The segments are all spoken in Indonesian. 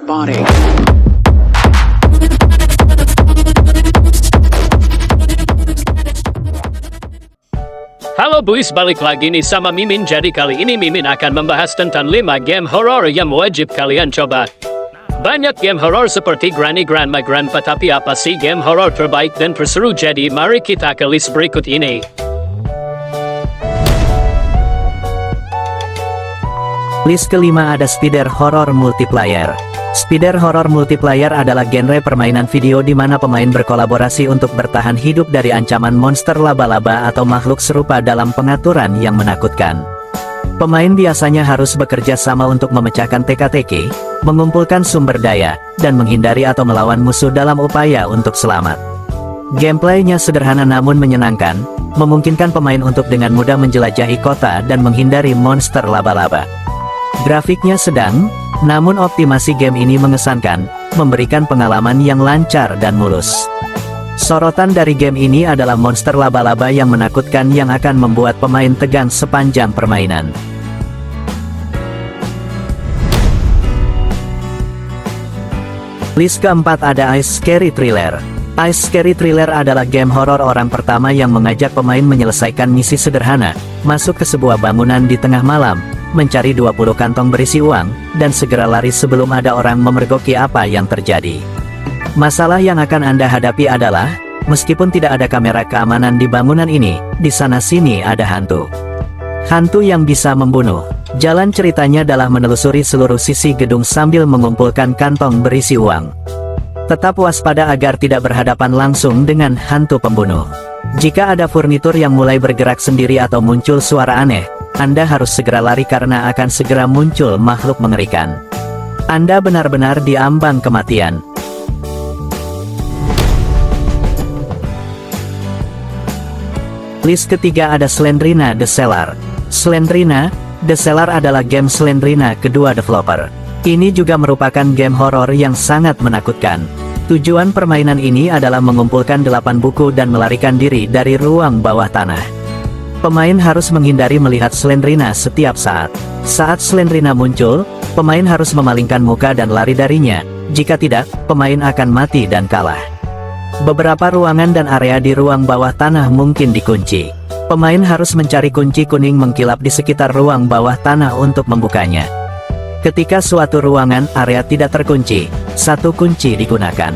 body. Halo boys, balik lagi nih sama Mimin. Jadi kali ini Mimin akan membahas tentang 5 game horror yang wajib kalian coba. Banyak game horror seperti Granny, Grandma, Grandpa, tapi apa sih game horror terbaik dan terseru? Jadi mari kita ke list berikut ini. List kelima ada Spider Horror Multiplayer. Spider Horror Multiplayer adalah genre permainan video di mana pemain berkolaborasi untuk bertahan hidup dari ancaman monster laba-laba atau makhluk serupa dalam pengaturan yang menakutkan. Pemain biasanya harus bekerja sama untuk memecahkan teka-teki, mengumpulkan sumber daya, dan menghindari atau melawan musuh dalam upaya untuk selamat. Gameplaynya sederhana namun menyenangkan, memungkinkan pemain untuk dengan mudah menjelajahi kota dan menghindari monster laba-laba. Grafiknya sedang, namun optimasi game ini mengesankan, memberikan pengalaman yang lancar dan mulus. Sorotan dari game ini adalah monster laba-laba yang menakutkan yang akan membuat pemain tegang sepanjang permainan. List keempat ada Ice Scary Thriller. Ice Scary Thriller adalah game horor orang pertama yang mengajak pemain menyelesaikan misi sederhana, masuk ke sebuah bangunan di tengah malam, mencari 20 kantong berisi uang, dan segera lari sebelum ada orang memergoki apa yang terjadi. Masalah yang akan Anda hadapi adalah, meskipun tidak ada kamera keamanan di bangunan ini, di sana-sini ada hantu. Hantu yang bisa membunuh. Jalan ceritanya adalah menelusuri seluruh sisi gedung sambil mengumpulkan kantong berisi uang. Tetap waspada agar tidak berhadapan langsung dengan hantu pembunuh. Jika ada furnitur yang mulai bergerak sendiri atau muncul suara aneh, Anda harus segera lari karena akan segera muncul makhluk mengerikan. Anda benar-benar diambang kematian. List ketiga ada Slendrina The Cellar. Slendrina The Cellar adalah game Slendrina kedua developer. Ini juga merupakan game horor yang sangat menakutkan. Tujuan permainan ini adalah mengumpulkan 8 buku dan melarikan diri dari ruang bawah tanah. Pemain harus menghindari melihat Slendrina setiap saat. Saat Slendrina muncul, pemain harus memalingkan muka dan lari darinya. Jika tidak, pemain akan mati dan kalah. Beberapa ruangan dan area di ruang bawah tanah mungkin dikunci. Pemain harus mencari kunci kuning mengkilap di sekitar ruang bawah tanah untuk membukanya. Ketika suatu ruangan area tidak terkunci, satu kunci digunakan.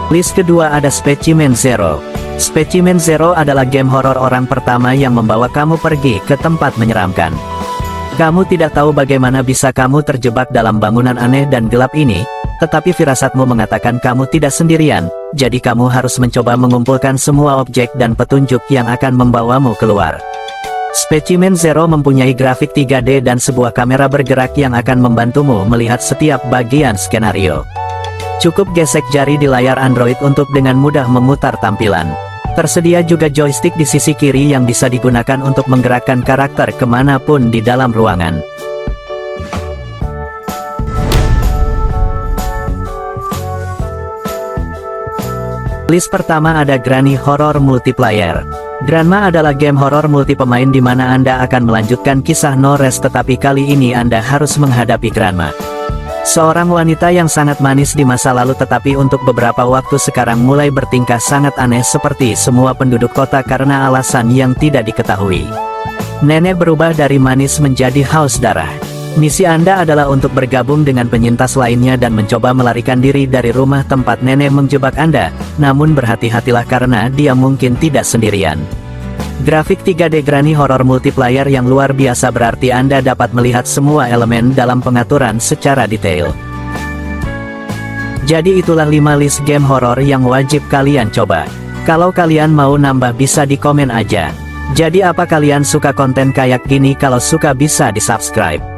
List kedua ada Specimen Zero. Specimen Zero adalah game horor orang pertama yang membawa kamu pergi ke tempat menyeramkan. Kamu tidak tahu bagaimana bisa kamu terjebak dalam bangunan aneh dan gelap ini, tetapi firasatmu mengatakan kamu tidak sendirian, jadi kamu harus mencoba mengumpulkan semua objek dan petunjuk yang akan membawamu keluar. Specimen Zero mempunyai grafik 3D dan sebuah kamera bergerak yang akan membantumu melihat setiap bagian skenario. Cukup gesek jari di layar Android untuk dengan mudah memutar tampilan. Tersedia juga joystick di sisi kiri yang bisa digunakan untuk menggerakkan karakter kemanapun di dalam ruangan. List pertama ada Granny Horror Multiplayer. Grandma adalah game horor multi pemain di mana Anda akan melanjutkan kisah No Rest, tetapi kali ini Anda harus menghadapi Grandma. Seorang wanita yang sangat manis di masa lalu tetapi untuk beberapa waktu sekarang mulai bertingkah sangat aneh seperti semua penduduk kota karena alasan yang tidak diketahui. Nenek berubah dari manis menjadi haus darah. Misi Anda adalah untuk bergabung dengan penyintas lainnya dan mencoba melarikan diri dari rumah tempat nenek menjebak Anda, namun berhati-hatilah karena dia mungkin tidak sendirian. Grafik 3D Granny Horror Multiplayer yang luar biasa berarti Anda dapat melihat semua elemen dalam pengaturan secara detail. Jadi itulah 5 list game horror yang wajib kalian coba. Kalau kalian mau nambah bisa di komen aja. Jadi apa kalian suka konten kayak gini? Kalau suka bisa di subscribe.